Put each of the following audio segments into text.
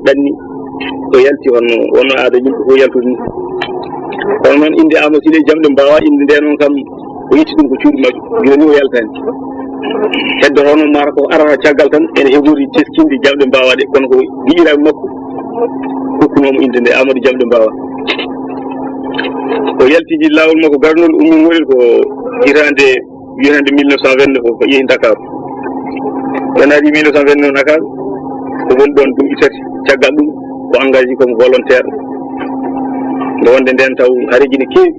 ɗanni o yalti wonno aada yimɓe fof yaltude ni kono noon inde Amadou Sy jamɗe mbawa inde nde noon kam o yitti ɗum ko cuuɗi majju joni o yaltani heddotono mata ko arata caggal tan ene heɓori teskinde jamɗe mbawa ɗe kono ko giƴiraɓe makko hokkunomo inde nde Amadou jamɗe mbawa o yaltiji lawol makko garnol ummingol ko hitande 1929 ko yeehi Dakar wonari 1929 Dakar ko woni ɗon duuɓi tati caggal ɗum ko engagé comme volontaire nde wonde nden taw hareji ne keewi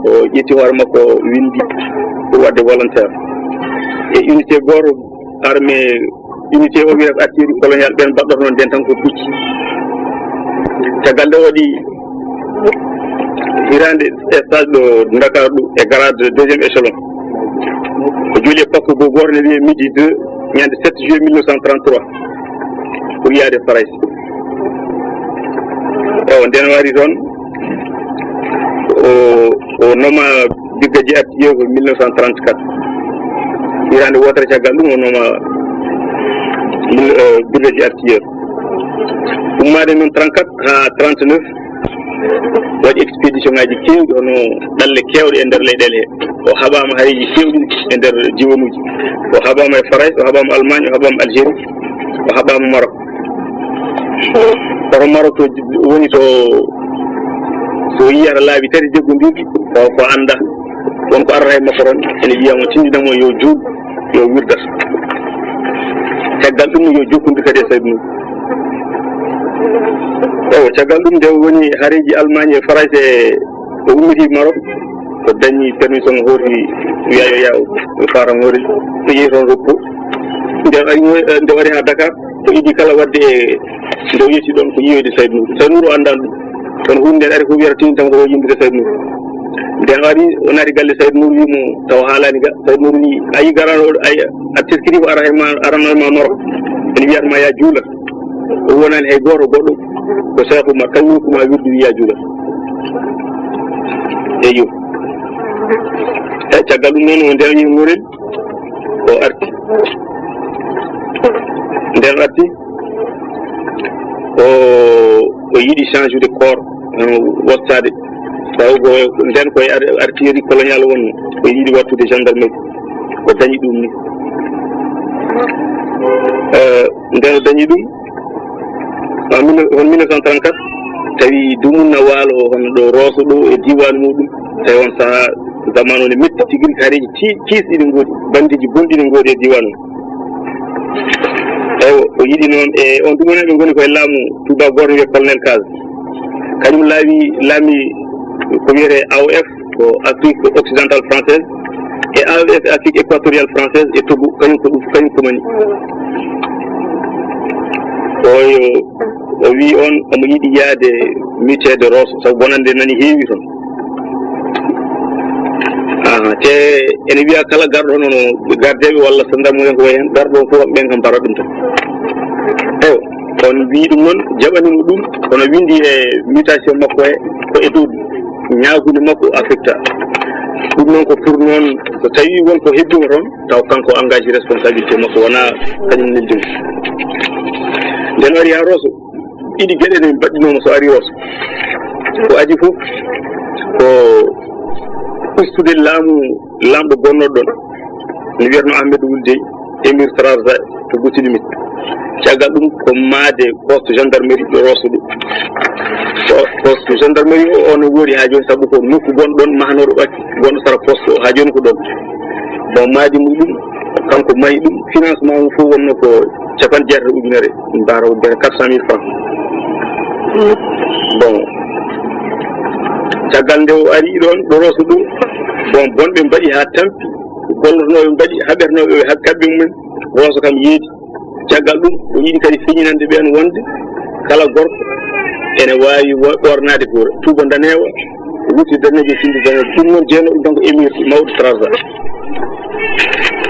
o ƴetti hoore makko windi pour wadde volontaire e unité goto armée unité o wiyata artillerie coloniale ɓen mbaɗɗoto noon nden tan ko pucci caggal nde waɗi hirande stage ɗo Dakar ɗo e grade deuxième échelon o jooli e pakko go goto ne wiye midi 2 ñande 7 juillet 1933 pour yaade Faray ewa nden wari toon o nooma biggaji artilleur ko 1934 hirande wotere caggal ɗum o nooma biggaji artilleur ummade noon 34 ha 39 waɗi expédition ngaji kewɗi hono ɗalle kewɗe e nder leyɗele he o haɓama hareji kewɗi e nder jiwonuji o haɓama e Faray o haɓama Allemagne o haɓama Algérie o haɓama Maroc koto Maroc to woni to so yiyata laabi tati jeggodirɗi ko anda wonko arata e makko toon ene wiyamo tindinamo yo juul yo wirdat caggal ɗum yo jokkodir kadi e Saydou Nour caggal ɗum nde woni hareji Allemagne e France o ummiti Maroc ko dañi permission hooti wiya yo yaw fara ngorel so yeehi toon repos nde wari ha Dakar ko idi kala wadde e nde o yetti ɗon ko yiyoyde Saydou Nour o andan ɗum kono hunde nden ari ko wiyata tini tan ko yimɓe Saydou Nour nden wari o naati galle Saydou Nour wimo taw haalani ga Saydou Nour wi ayi garano a teskiti ko aranoma Maroc ene wiyatma ya juulat o wonani hay goto goɗɗo ko Cheikh Oumar kañum hokkuma wirdu wiya juulat eyo caggal ɗum noon o ndewi ngorel o arti nden arti o yiɗi change de corps wottade taw ko nden koye artillerie coloniale wonno o yiɗi wattude gendarmerie o dañi ɗum ni nden o dañi ɗum hon 1934 tawi dumunna waalo hono ɗo Rosso ɗo e diwan muɗum tawi on saaha zamanu ne metti tigui hareji kiisɗi ɗi goodi bandiji bonɗi ɗi goodi e diwan o eyi o yiɗi noon e on ɗumenaɓe goni koye laamu tuba goto wiye colonel Kaz kañum laami ko wiyete AOF ko Afrique occidentale française e AOF Afrique équatoriale française e Togo kañum komani o wi on omo yiɗi yaade mutuede Rosso sabu bonande nani heewi toon te ene wiya kala garɗo noon gardeɓe walla gendarme en ko wayi hen garɗo fof ɓen kam mbarat ɗum tan eyo on wi ɗum noon jaɓanimo ɗum kono windi e mutation makko he ko e dow ñaagude makko affecta ɗum noon ko pour noon so tawi wonko hebbima toon taw kanko engagé responsabilité makko wona kañum neldimo nden ari ha Rosso ɗiɗi gueɗe ne mbaɗɗinoma so ari Rosso ko adi fof ko ustude lamɗo gonnoɗo ɗon ne wiyatno Ahmed Wulde émir Trarza to Goutilimit caggal ɗum ko maade poste gendarmerie ɗo Rosso ɗo poste gendarmerie o ne woodi ha joni saabu ko nokku gonɗo ɗon mahanoɗo ɓakki gonɗo sara poste o ha joni ko ɗon bon maadi muɗum kanko mayi ɗum financement mum fof wonno ko 90 ujunere mbara woddere 400 000 francs bon caggal nde o ari ɗon ɗo Rosso ɗo bon bonɓe mbaɗi ha tampi gollotonoɓe mbaɗi haɓernoɓe kamɓe mumen Rosso kam yeedi caggal ɗum o yiɗi kadi feñinande ɓen wonde kala gorko ene wawi ɓornade ko tuba danewa wutti danejo sindi danejo ɗum noon jeenoɗo donc émir mawɗo Trarza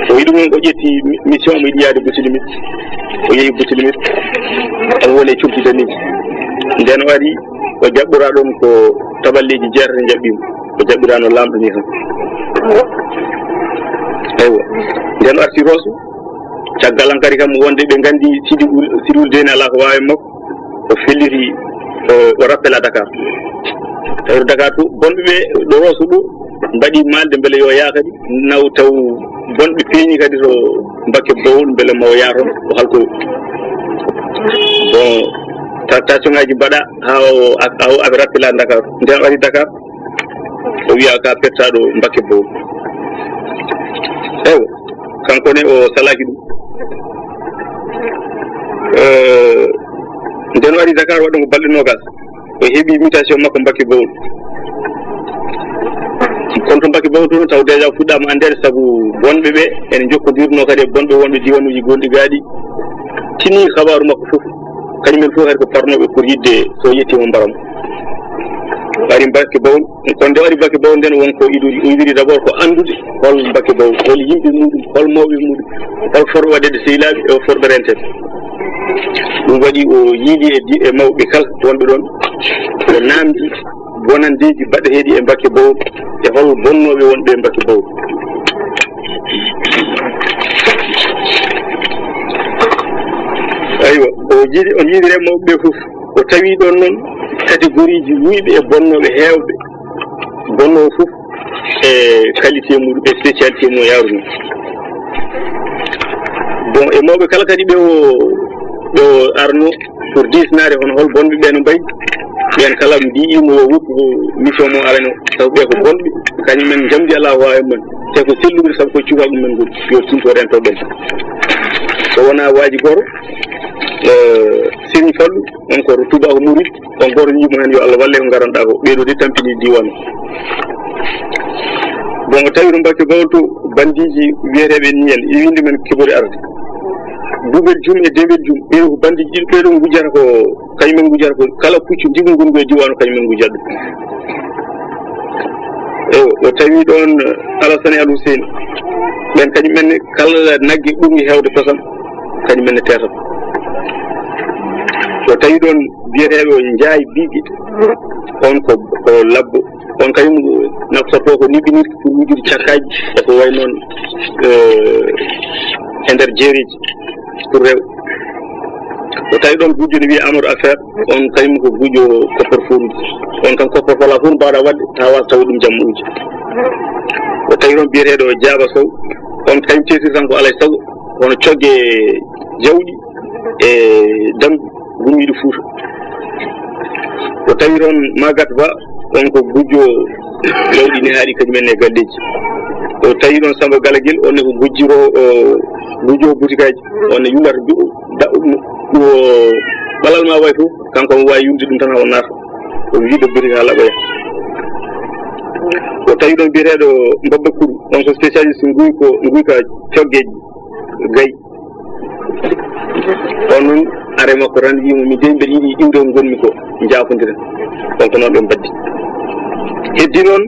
o yiɗi ɗum o ƴetti mission mo yiɗi yaade Goutilimit o yeehi Goutilimit omo woni e curki daneji nden o ari o jaɓɓora ɗon ko taballeji jeetati jaɓɓimo o jaɓɓirano lamɗo ni tan eywa nden o arti Rosso caggal an kadi kam wonde ɓe gandi Sidou Dene ala ko wawi makko o felliti o rappel à Dakar tawi Dakar to bonɓe ɓe ɗo Rosso ɗo mbaɗi malde beele yo yaa kadi naw taw bonɓe peeñi kadi to Mbacké Bawol beele mawo yaa toon o halko bon tractation ngaji mbaɗa ha o aɓe rappel à Dakar nden ari Dakar o wiya ka pettaɗo Mbacké Bawol ewo kankone o salaki ɗum nden o ari Dakar waɗi ko balɗe nogas o heeɓi mutation makko Mbacké Bawol kono to Mbacké Bawol toon taw déjà fuɗɗama andede saabu bonɓe ɓe ene jokkodirno kadi e bonɓe wonɓe diwanuji gonɗi gaaɗi tini habaru makko foof kañumen fof kadi ko parnoɓe pour yidde so yettima mbaram ari Mbacké Bawol kono nde waɗi Mbacké Bawol nden wonko o idiri d' abord ko andude hol Mbacké Bawol hol yimɓe muɗum hol mawɓe muɗum hol forɓe waɗede sehilaɓe e forɓe rentede ɗum waɗi o yiidi e mawɓe kala wonɓe ɗon o namdi bonandeji baɗeteɗi e Mbacké Bawol e hol bonnoɓe wonɓe e Mbacké Bawol aywa o yiidi remawɓe ɓe foof o tawi ɗon noon catégorie ji wuyɓe e bonnoɓe heewɓe bonnowo foof e qualité muɗum e spécialité mum yaruni bon e mawɓe kala kadi ɓe o arno pour disnade hono hol bonɓe ɓe no mbayi ɓen kala mbi'imo yo woppu ko mission mo arano taw ɓe ko bonɓe kañumen jamdi ala wawi men te ko selluɓe saabu koye cukaɓe men goni yo tinto rento ɓen so wona waaji goto Serigne Fallou on ko tuba ko murid on goto yimo hen yo Allah walle ko garanɗa ko ɓeɗo de tampini diwan bon o tawi no Mbacké Bawol to bandiji wiyeteɓe ni en e winde men keɓori arde Boubel Dioum e Dewel Dioum ɓe ko bandiji ɗiɗo ɓeɗo gujjata ko kañumen gujjata ko kala puccu diggu ngol e diwan kañumen gujjata ɗum o tawi ɗon Alassane Al Hussein ɓen kañumen kala naggue ɓurmi hewde kosam kañumen ne tetata so tawi ɗon biyeteɓe o jaayi biiɓe on ko labbo on kañum naftorto ko niɓinirki pour wujude cakkaji e ko way noon e nder jeeriji pour rew so tawi ɗon gujjo ne wiye Amadou Affaire on kañum ko gujjo koppor foruji on kam koppor fola fof mbawɗa wadde ta wasa tawi ɗum jammuji o tawi ɗon biyeteɗo Diaba Sow on kañum tetir tan ko alay saago wono cogge jawɗi e dambi gummiɗo Fouta o tawi ɗon Magatte Ba on ko gujjo jawɗi ne haaɗi kañumen e galleji o tawi ɗon Samba Galaguel on ne ko gujjo butikaji on ne yulata ɗo ɓalal ma way fof kanko mo wawi yumde ɗum tan hawo naata o wiiɗo boutique ha laɓoya o tawi ɗon biyeteɗo Mbabba Kourou on ko spécialiste guyka coggeji gayi on noon are makko tan wimo mi dewi mbeɗa yiiɗi iwde ko gonmi ko jafodiren on ko noon ɓe mbaddi heddi noon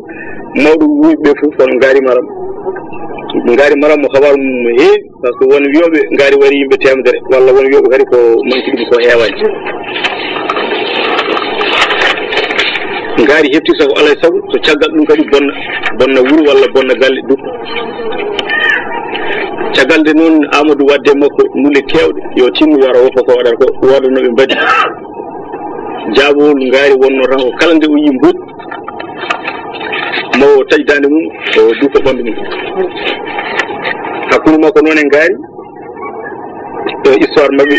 mawɗo wuyɓe fof kono Ngari Maram mo habaru mum heewi par ce que won wiyoɓe Ngari wari yimɓe temedere walla won wiyoɓe kadi ko manki ɗum ko heewani Ngari heftirta ko alay saago so caggal ɗum kadi bonna wuuro walla bonna galle duppo caggal nde noon Amadou wadde makko nule kewɗe yo tinno wara woppa ko waɗata ko wodanoɓe mbaɗi jaabowol Ngari wonno tan ko kala nde o yi mbuɗ mo tajdande mum o duppa ɓandu mum hakkude makko noon e Ngari histoire mabɓe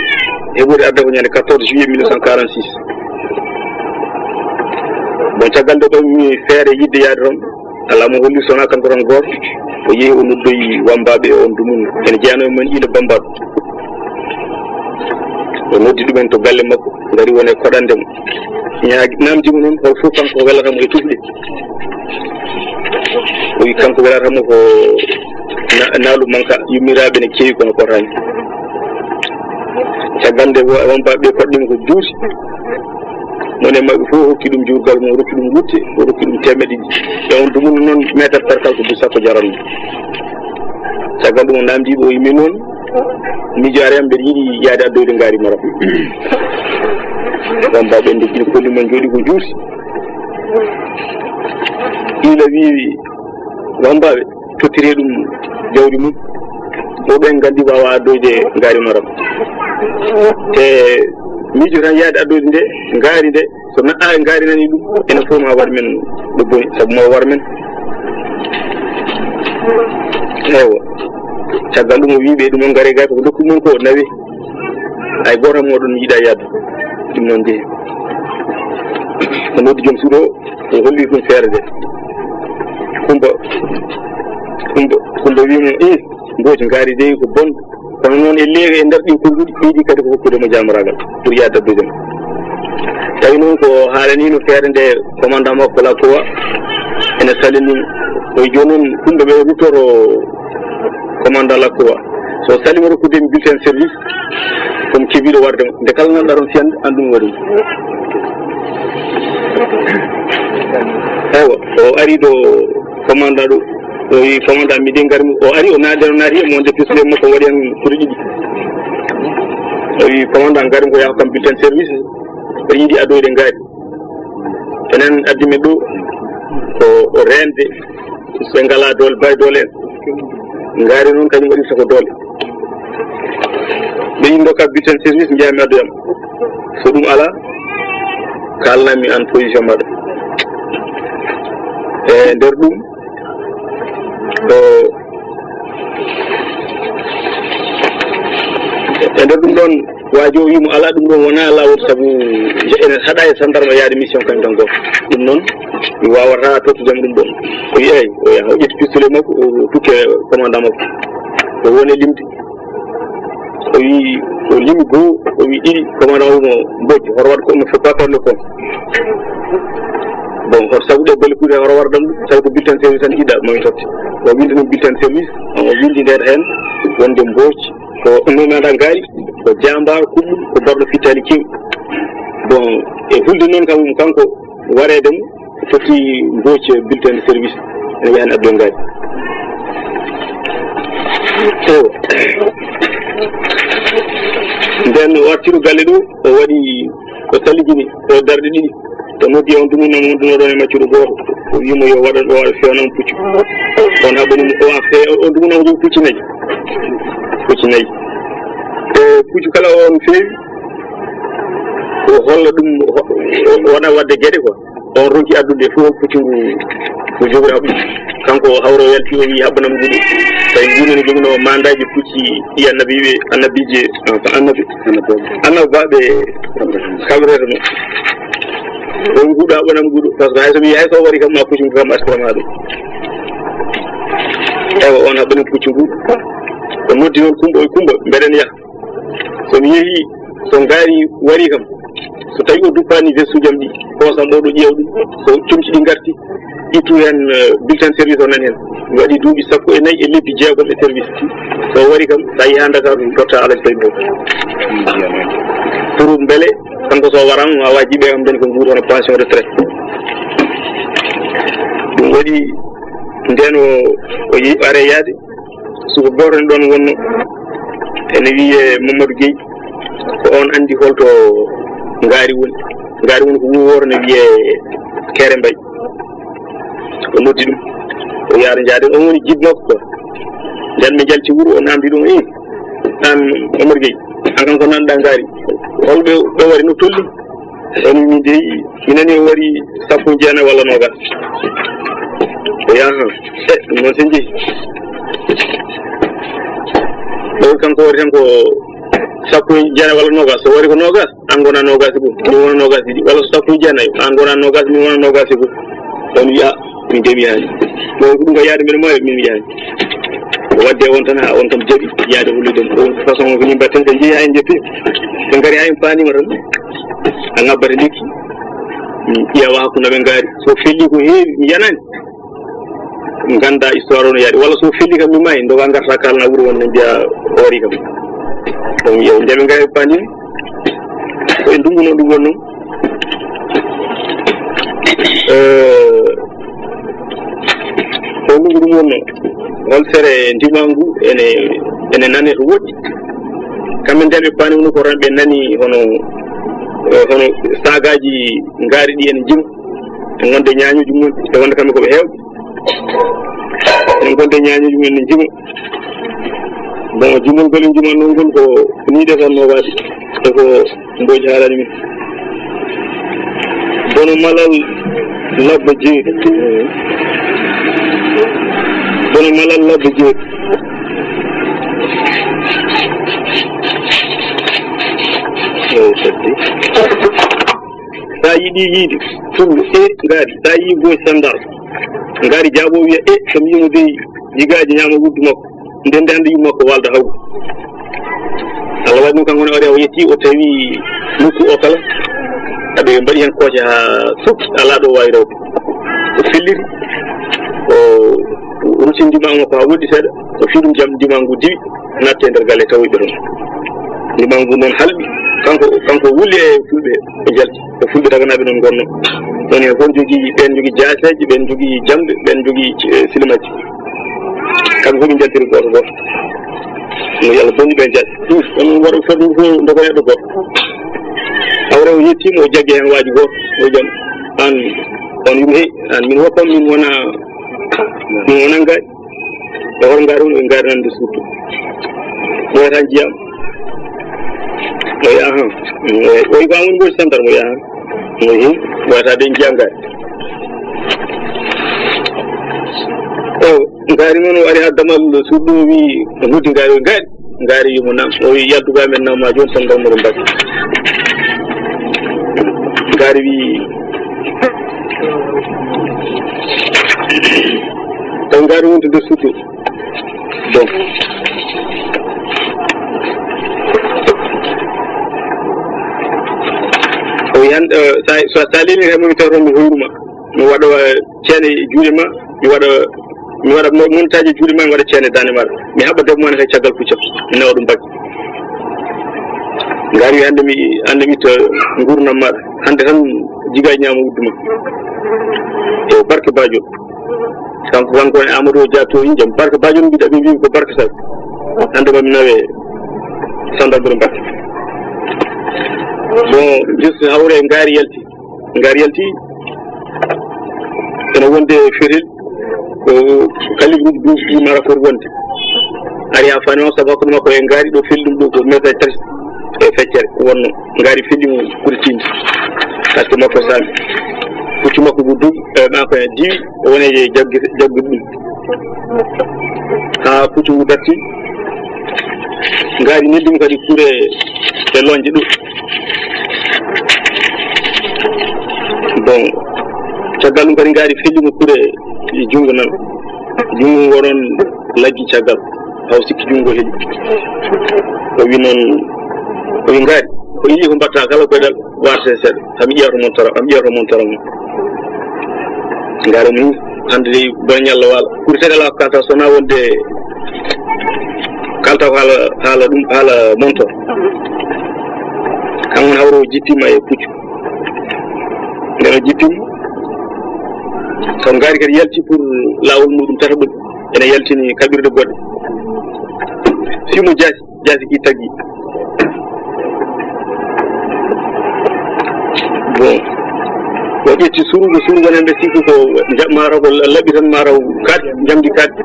heɓude arde ko ñande 14 juillet 1946 bon caggal nde ɗon mi feere yidde yaade toon ala mo holli sona kanko tan goto o yeehi o noddoyi wambaɓe e on dumunno ene jeyano men Ila Bambaɗo o noddi ɗumen to galle makko ngari wone koɗande mo namdimo noon hol fof kanko welatamo e tufɗe o wi kanko welatamo ko naalu manka yummiraɓe ne keewi kono potani caggal nde wambaɓe koɗɗima ko juuti mone mabɓe fof hokki ɗum jurgal mum rokki ɗum wutte o rokki ɗum temedde ɗiɗi e on dumunno noon métre percal ko 200 jaranno caggal ɗum o namdiɓe o yimi noon miijo ariyam mbeɗa yiiɗi yaade addoyde Ngari Maram wambaɓe ndekkini kolli men jooɗi ko juuti Ila wi wambaɓe tottire ɗum jawdi mum o ɓen gandi wawa addoyde ngaari maram te miijo tan yaade addoyde nde ngaari nde so naɗɗa e ngaari nani ɗum ene fof ma war men ɗo boni sabu ma war men eywa caggal ɗum o wiiɓe ɗum on gaare gay koko dokku mon ko nawi hay goto moɗon yiiɗa yaade ɗum noon jeeyi o noddi joom suuɗo o holli ɗum feere de kumba wimo mbooti ngaari de ko bon kono noon e leegi e nder ɗin konduɗi ɓeydi kadi ko hokkudemo jamaragal pour yaade addudemo tawi noon ko haalanino feere nde commandant makko la kowa ene salini oye joni noon kumɓe ɓe ruttoro commandant la kowa so salima rokkudemi bulletin service komi kebiɗo wardemo nde kala ganduɗa toon fiyande anndumi waɗum eywa o ari ɗo commandant ɗo o wi commandant miɗen garmi o ari o naati e monde pistolet makko waɗi hen kuɗe ɗiɗi o wi commandant garmi ko yaha kam bulletin service o yiiɗi adoyde ngaari enen addi men ɗo ko rende so ngala doole bay doole en ngaari noon kañum waɗirta ko doole ɓe yimɗo ka bulletin service mbiyami addoyam so ɗum ala kalnami an position maɗa e nder ɗum e nder ɗum ɗon waaji o wimo ala ɗum ɗon wona lawol saabu ene haɗa e sandarma yaade mission kañum tan goto ɗum noon mi wawata tottudemo ɗum ɗon o wi eyi o yaha o ƴetti pistolet makko o tukke commandant makko o woni limde o wi o limi goo o wi ɗiɗi commandant o mo bojji hoto waɗ ko ne faut pas parle con bon hoto sabu ɗe bolle kuuɗe hoto waɗa ɗam ɗum sabu ko bulletin service tan ɗiɗa mami totte o windi ɗum bulletin service o windi nder hen wonde mbooci ko nomeɗa ngaari ko jambar kuɓɓum ko barɗo fittali kewɗi bon e hulde noon kam kanko wareedemo foti mbooci bulletin de service ene wiyani addo ngaari ewa nden o artiro galle ɗo o waɗi o salijini o darɗe ɗiɗi to noddi on dumuna mo dunoɗon e maccuɗo goto o wimo yo waɗa ɗo fewnamo puccu on haɓanimo on dumuna mo jogi pucci nayyi e puccu kala on feewi o holla ɗum waɗa wadde gueɗe quoi on ronki addude fof puccu ngu ko jogori haɓɓu kanko hawro yalti o wi haɓanamo guɗo tawi nguni ne jogino mandaji pucci ɗi annabije annabi baɓe kaɓrete mo on guuɗo haɓanam guuɗo par ce que hay so wi hay so wari kam ma puccu ngu kam askrama ɗum ewa on haɓani puccu ngu o noddi noon kumba mbeɗen yaha somi yeehi so ngaari wari kam so tawi o duppani veste ujam ɗi hosam ɗo ɗo ƴeew ɗum so comci ɗi garti ittu hen bulletin service o nani hen mi waɗi duuɓi 14 e lebbi jeegom e service so wari kam sa yiha Dakar ɗum totta alaji tawi ɗo pour beele kanko so warama ma waji ɓe kam dañi ko nguuri hono pension retraite ɗum waɗi nden o yi are yaade suko goto ne ɗon wonno ene wiye Mamadou Gueye ko on andi holto ngaari woni ko wuworo ne wiye Kere Mbaye o noddi ɗum o yaara jaade on woni jid makko quoi nden mi jalti wuuro o namdi ɗum an Mamadou Gueye an kanko nanɗa ngaari holɓe ɓe wari no tolli on mi deyi mi nani o wari 19 walla nogas o yaha ɗum noon sen jeeyi ɗo kanko wari tan ko 19 walla nogas so wari ko nogas an gona nogas e goho min wona nogas ɗiɗi walla so 19 an gona nogas min wona nogas e goho on wiya min de wiyani ɗo ko ɗum ko yaade mbeɗa mawi min wiyani o wadde on tan ha on kam jaaɓi yaade holludem on façon ko yimɓe tan ɓe jeeyi ha en jeppi ɓe gaari ha en paanima tan a ngabbata lekki ƴeewa hakkude ɓe ngaari so felli ko heewi mi yanani ganda histoire o no yaade walla so felli kam mi maayi doga garta kalna wuuro wonne mbiya hoori kam donc yew ndeɓe ngaari paanima ko e ndungu noon ɗum wonno ko ndungu ɗum wonno hol sere ndimangu ene nane to woɗɗi kamɓe ndeɓe paanima no ko ran ɓe nani hono sagaji ngaari ɗi ene jima e wonde ñañuji mum e wonde kamɓe koɓe heewɓe en gonde ñañuji mum ene jima bon jumol golin juman non gol ko ni defan no wadi e ko mboji halani min bono malal labba jeedi bono malal labba jeedi sa yiɗi yiide fulɓe ngaari sa yii goy sandal ngaari jaabo wiya kam yimo dey jigaaji ñaama wuddu makko ndende hannde yimmo makko walda hawgu Allah waɗi ɗum kankone ori o yetti o tawi nokku o kala aɓe mbaɗi hen kooce ha sukki ala ɗo wawi rewde o felliri o rusin ndima makko ha woɗɗi seeɗa o fi ɗum jam ndimangu diwi natte nder galle tawoyɓe ɗon ndimangu noon halɓi kanko wulli e fulɓe e jalti e fulɓe taganaɓe noon gonno ɗon hen fof jogii ɓen jogii jaaseji ɓen jogii jamɗe ɓen jogii silimaji kamɓe fof ɓe jaltiri goto goto no yalla bonñi ɓen jaasi ɗum on waɗa fof ɗum fof ndoko neɗɗo goto hawre o yettima o jaggi hen waaji goto o jam an on yimo hey an min hokkam min wona ngaari e hoto ngaari on e ngaari nande surtout wiyata jiyam oyi ahan oyi ko woni gooti santar moyi ahan oyi wiyata de jiya ngaari o ngaari noon o ari ha damal suuɗɗo wi o noddi ngaari o ngaari yimo nam o wi yaltuga men namma joni tan dammoɗo mbagge ngaari wi taw ngaari wonto nder suuɗɗo donc o wi han sa leeli tan momi tawton mi hoyruma mi waɗa ceene juuɗe ma mi waɗa montaji juuɗe ma mi waɗa ceene dande maɗa mi haɓa debbo ma ne kay caggal puccam mi nawa ɗum bagge ngaari wi hannde mi itta gurdam maɗa hannde tan jigaji ñaama wuddu ma e barke bajo kanko e Amadou Diato in jam barke bajo mbiɗa ɓe mbimi ko barke sabi hannde mami nawe sandarmere Mbacké bon juste hawre ngaari yalti ene wonde ferel ko kalibuji duuɓi mara foti wonde ari ha fani on sabu hakkude makko e ngaari ɗo felli ɗum ɗo ko message tati e feccere wonno ngaari fellimo ɓuri tinde par ce que makko sami puccu makko ko duuɓi ɓako e diwi o woni e jaggude ɗum ha puccu ngu darti ngaari neddimo kadi kuure e lonje ɗo bon caggal ɗum kadi ngaari fellimo kuure e junngo nan junngo ngo noon laggi caggal haw sikki junngo heeƴi o wi noon o wi ngaari ko yii ko mbatta kala koyɗal warte seeɗa hami ƴeewto montaram o ngaari mo hannde de bone ñalla waala ɓuri tagi ala ko kalta sowona wonde kalta ko haala montor kan woni hawre o jippima e puccu nden o jippima sabu ngaari kadi yalti pour laawol muɗum tataɓol ene yaltini kaɓirɗe goɗɗe fimo jaasi ki taggi bon o ƴetti surugo nen ɓe sikki ko mataw ko laɓi tan mataw kaɗɗe jamdi kaɗɗe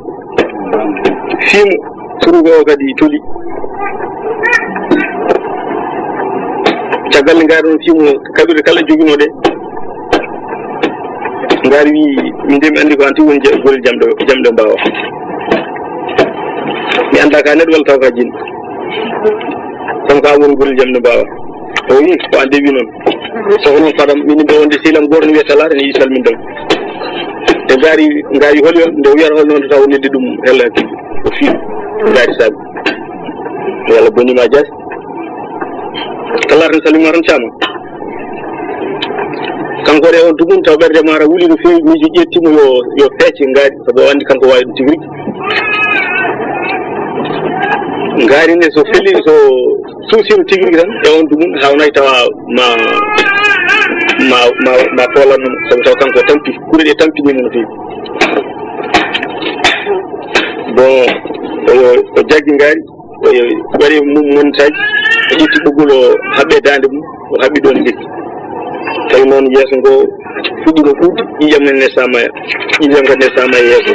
fimo surugo o kadi toli caggal nde ngaari on fimo kaɓirɗe kala joguinoɗe ngaari wi min de mi andi ko an tigi woni golel jamɗe mbawa mi anda ka neɗɗo walla taw ka jinɗo kono ka woni golel jamɗe mbawa o wi ko an dewi noon soko noon faɗam min mbe wonde sehilam goto ne wiya talata ne yi salmindam te ngaari holi on nde o wiyata hol noon taw neddi ɗum hella hakkille o fiiɗu ngaari saabi yo Allah bonima jaasi talata ne salmima tan cama kanko de on tugum taw ɓerde mara wuli no fewi miiji ƴettimo yo feece ngaari sabu o andi kanko wawi ɗum tigi riggi ngaari nde so felli so suusino tigi riggi tan e on tugum hawnayi tawa ma polannomo sabu taw kanko tampi kuure ɗe tampinimo no fewi bon o jaggi ngaari o waɗi mum montaji o ƴetti ɓoggol o haɓɓe dande mum o haɓɓi ɗon lekki tawi noon yeeso ngo fuɗɗino ɓuuɗi ƴiƴam kadi ne samaya yeeso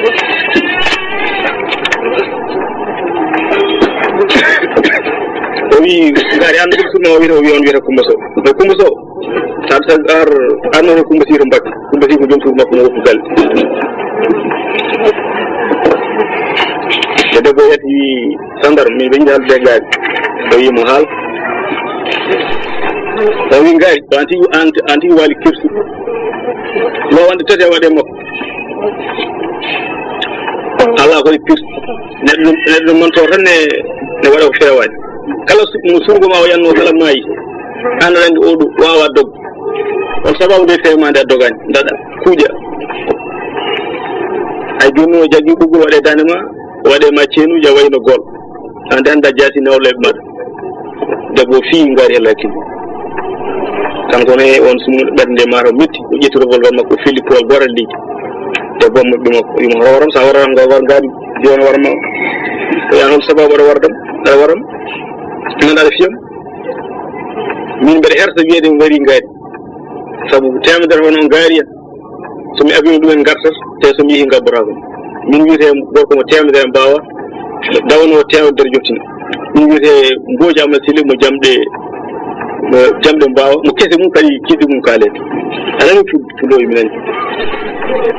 wi ngari an dum sunno wi on wi kumbaso be kumbaso sa ar no kumbasi ro mbak kumbasi ko jom sur makko no gal de bo yati sandar mi be dal de gaaj do yi mo hal do wi ngari anti wali kirsu lo wande tete wade makko Allah ko kirsu neddo mon to tan ne wado feewani kala mo surgo ma o yanno kala mayi an rende odu wawa dog on sababu de feemande dogani dada kuja ay jonno jaggi bugul wade danema wade ma cenu ja wayno gol ande anda jati nawle mad debbo fi ngari lakin kanko ne on sumu bernde maro metti o jetti revolver makko fili pol boral li debbo mo bimo yimo horam sa waram nga war ngadi dion warma ya non sababu da wardam da waram nan dal fiyam min bere herta wiede ngari ngari sabu temedere wonon ngariya so mi abino dum en gartas te so mi yi ngabrago min wiite gorko mo temedere bawa dawno temedere jottina min wiite mboji amal sili mo jamde bawa mo kese mum kadi kiddi mum kale alani fuloy minen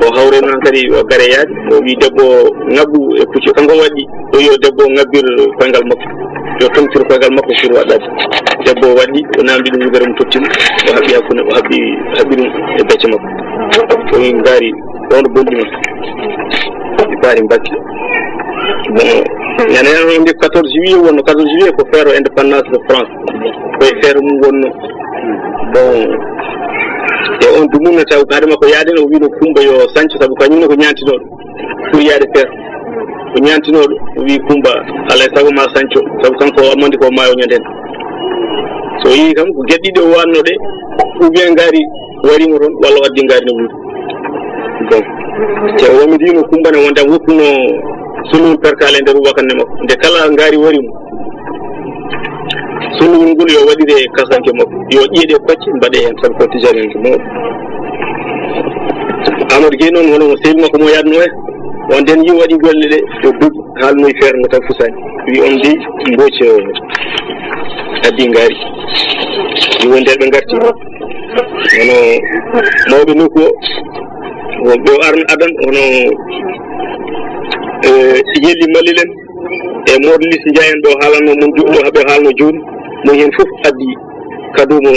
o hawre non kadi o gare yaade o wi debbo ngabbu e kucce kanko waddi o yo debbo ngabbir koyngal makko yo tontir koyngal makko sur wadade debbo waddi o namdi dum garam tottima o habbi hakkunde o habbi dum e becce makko o wi ngari don bondi mon di pari mbacci bon yana on di 14 juillet wonno 14 juillet ko fero indépendance de France ko fero mum wonno bon e on dumuna taw kadama ko yaade no wiino kumba yo sancho sabu kanyum ko nyantinodo pour yaade fer ko nyantinodo wi kumba alay sago ma sancho sabu kanko amandi ko mayo nyaden so yi kam ko geddido wanno de ou bien ngari wari mo ton walla waddi ngari no wuri bon te o mi dino kumba ne wonda woppuno sunu perkale nder wakane makko de kala ngari wari mo sunu ngul yo wadide kasanke makko yo ƴiide pacce mbade hen sabu ko tijani ko mo Amadou Gueye non wono sel makko mo yadno e on den yi wadi golle de to dug halnoy fer mo tan fusani wi on di mboce addi ngari yi wonde be ngarti wono mawbe nokku wonbe arn adan wono yelli malilen e modlis njayen do halano mon jumdo habe halno joni mo hen fof addi kadu mo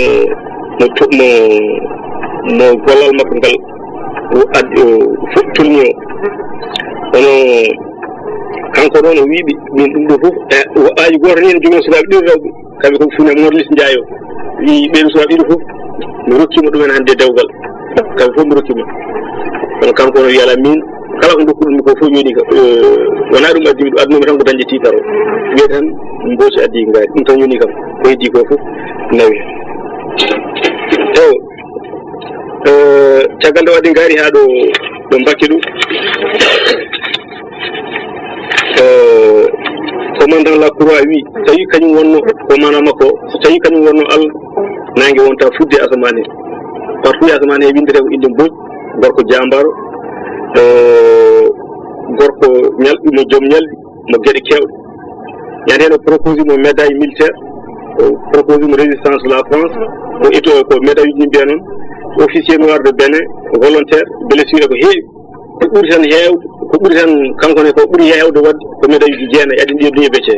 golal makko ngal o addi fof tulni ono kanko don o wiibi min dum do fof e ayi goto ni jogi subaɓe ɗiɗi rewɓe kamɓe ko fune modlis njayo wi ɓeɗo subaɓe ɗiɗi fof mi rokkima ɗumen hande dewgal kamɓe fof mi rokkima kono kanko no wiyala min kala ko dokkuɗumi ko fof yoni ka wona ɗum addimi ɗum addunumi tan ko dañde titaro wiye tan mboci addi ngari ɗum tan yoni kam ko heddi ko fof nawi caggal nde wadde ngari ha ɗo mbakki ɗum commandant la croix wi tawi kañum wonno ko mana makko so tawi kañum wonno Allah nangue wonta fudde asamane partout asamane e windete ko inde Mbodj gorko jambaro gorko ñalɗi mo joom ñalɗi mo gueɗe kewɗe ñande hen o propose mo médaille militaire o propose mo résistance de la France o ito ko médaille uji mbiya noon officier noir de Bénin volontaire blessure ko heewi ko ɓuri tan heewde ko ɓuri tan kanko ne ko ɓuri heewde wadde ko médaille uji jeenayyi aɗa ndiya duñe becce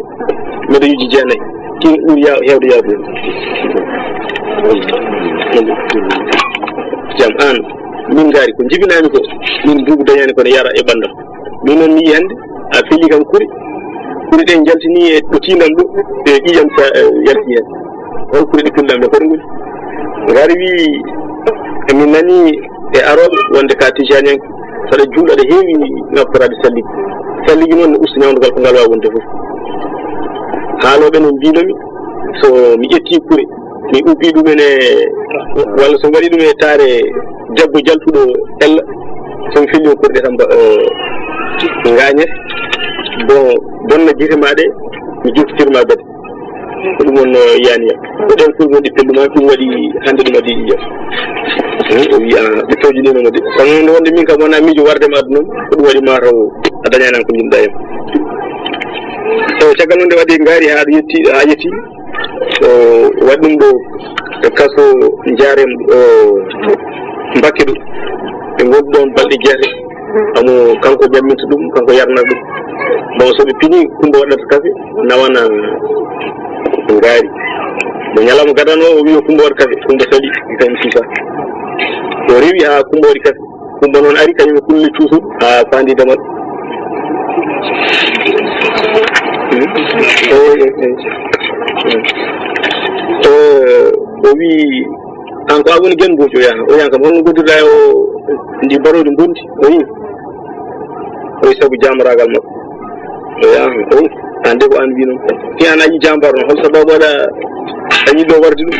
médaille uji jeenayyi kin ɓuri heewde yaade jam an min ngari ko jibinami ko min buubu dañani kono yara e ɓandam min noon mi yi hannde a feli kam kuri ɗe jaltini e ɗo tinam ɗo e ƴiƴam sa yalti hen hol kuri ɗe pilɗam ɗe koɗo ngoni ngari wi min nani e aroɓe wonde ka tijani en saɗa juuɗa ɗe heewi ngapporade salligi noon ne usta ñawdugal ko ngal wawi wonde fof haaloɓe no mbinomi so mi ƴetti kure mi ubbi ɗumen e walla so mbaɗi ɗum e taare debbo jaltuɗo ella somi fellimo kurɗe tan gañete bon bonna jite maɗe mi juftirma bade ko ɗum wonno yaniyam ko ɗen kuri wonɗi pelluma ɗum waɗi hande ɗum addi ƴiyam o wi ɓe tawjininomo de kono nde wonde min kam wona miijo wardema aduna ko ɗum waɗi mataw a dañanan ko jimɗa hen caggal nde waɗi ngaari haa yetti o waɗi ɗum ɗo e kaso Njarem Mbakke ɗo ɓe ngoni ɗon balɗe jeete amo kanko ƴamminta ɗum kanko yarnata ɗum bon so ɓe pini Coumba waɗata kafe nawana ngaari mo ñalawma gadano o wi Coumba waɗa kafe Coumba saɗi kañum suusa o rewi haa Coumba waɗi kafe Coumba noon ari kañum e kulle cuusum haa faandi damal o wi an ko a woni gen mboji o yaha kam holno goddirɗa o ndi barodi bondi o wi saabu jamaragal makko o yaha o wi ande ko an wi noon fi an añi jambar noon hol sababu waɗa añi ɗo warde ɗum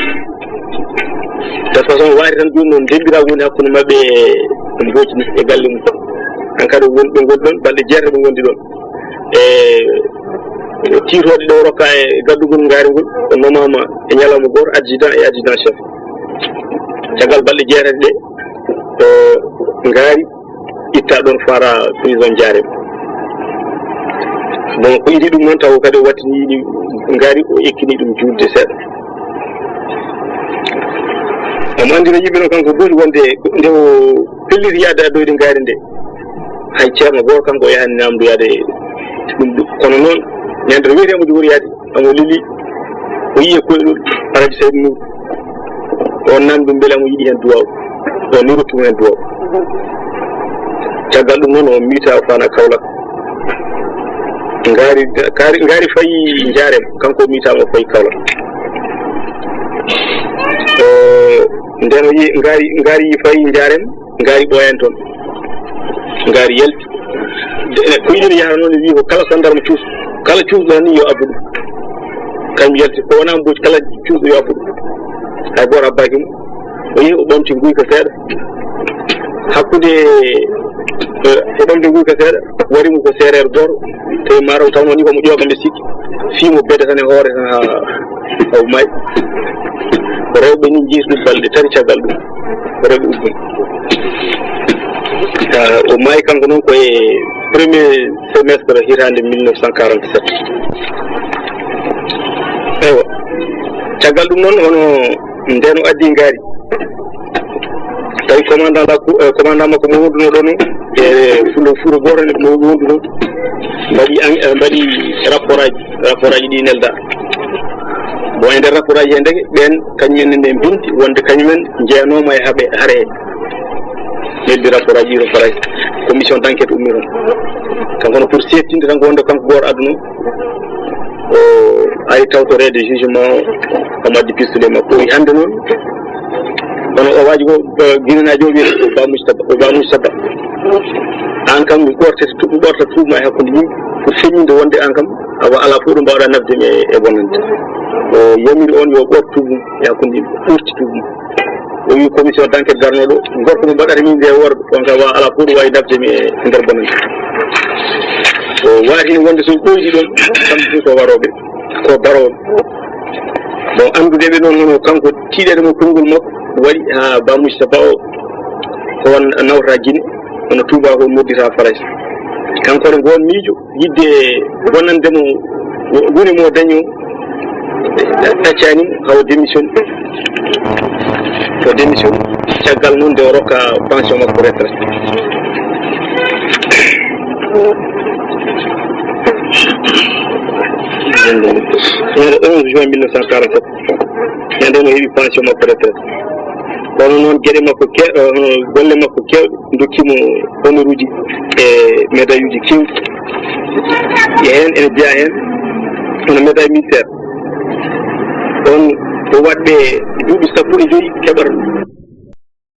de façon waari tan joni noon dembirago woni hakkude mabɓe e mboji ni e galle mum an kadi ɓe goni ɗon balɗe jeete ɓe gondi ɗon tiitoɗe ɗo rokka e gaddugol ngaari ngol o nomama e ñalawma goto adjudant e adjudant chef caggal balɗe jeetati ɗe ngaari itta ɗon fara prison Njarem bon ko idi ɗum noon taw kadi o wattiniɗi ngaari o ekkini ɗum julde seeɗa omo andino yimɓe noon kanko booti wonde nde o pelliti yaade addoyde ngaari nde hay ceerno goto kanko o yahani namdu yaade ɗum kono noon ñande to wiyete mo jogori yaade amo lili o yiye koyɗol Alaji Saydou Nour on nani ɗum beele amo yiɗi hen duwaw o ni rottimo hen duwaw caggal ɗum noon o miita o fana Kaolack ngaari fayi Njarem kanko miitama o fayi Kaolack nden o yi ngaari fayi Njarem ngaari ɓooyan toon ngaari yalti ko yiɗino yaha noon wi ko kala sandarma cuus kala cuusɗo ni yo abbu ɗum kañum yalti ko wona mboji kala cuusɗo yo abbu ɗum hay goto abbaki mo o yehi o ɓamti guyka seeɗa hakkude o ɓamti guyka seeɗa warimo ko séréer goto tawi mataw tawno ni komo ƴooga nde sikki fiimo bedda tan e hoore tan ha maayi rewɓe ni jiiti ɗum balɗe tati caggal ɗum rewɓe ubbini o maayi kanko noon koye premier semestre hitande 1947 eywa caggal ɗum noon hono nden o addi ngaari tawi commandant makko mo wonduno ɗo noon e fuuro goto mo wonduno mbaɗi rapport aji ɗi nelda bon e nder rapport aji he ndeke ɓen kañumen nde bindi wonde kañumen jeeyanoma e haaɓe haare he neldi rapport aji ɗo faray commission d' enquête ummi toon kanko no pour settinde tan ko wonde kanko goto adduno o ari tawtorede jugement omo addi pistolet makko o wi hande noon kono o waji ko guinenaji o wiyete o ba Moustapha an kam mi ɓorta tuuma e hakkude yimɓe pour feññinde wonde an kam awa ala fof ɗo mbawɗa nafdemi e bonnande o yamiri on yo ɓort tuumum e hakkude yimɓe ɓurti tuumum o wi commission d' enquête garnoɗo gorko mo mbaɗata min nde worɓe on kam ala fof ɗo wawi nafdemi e nder bonnande o watini wonde so ɓoydi ɗon kamɓe ko waroɓe ko baroɓe bon andudeɓe noon hono kanko tiiɗede mo konngol makko waɗi ha ba Moustapha o ko won nawta Guinée hono Touba ko noddita Faray kanko ne gon miijo yidde bonnandemo woni mo daño ɗaccanimo hawo démission o démission caggal noon nde o rokka pension makko retraite ñande 11 juin 1947 ñande no heeɓi pension makko retraite kono noon gueɗe makko golle makko kewɗe dokkimo honneur uji e médaille uji kewɗi e hen ene jeeya hen hono médaille militaire on o waɗɓe duuɓi 15 keɓata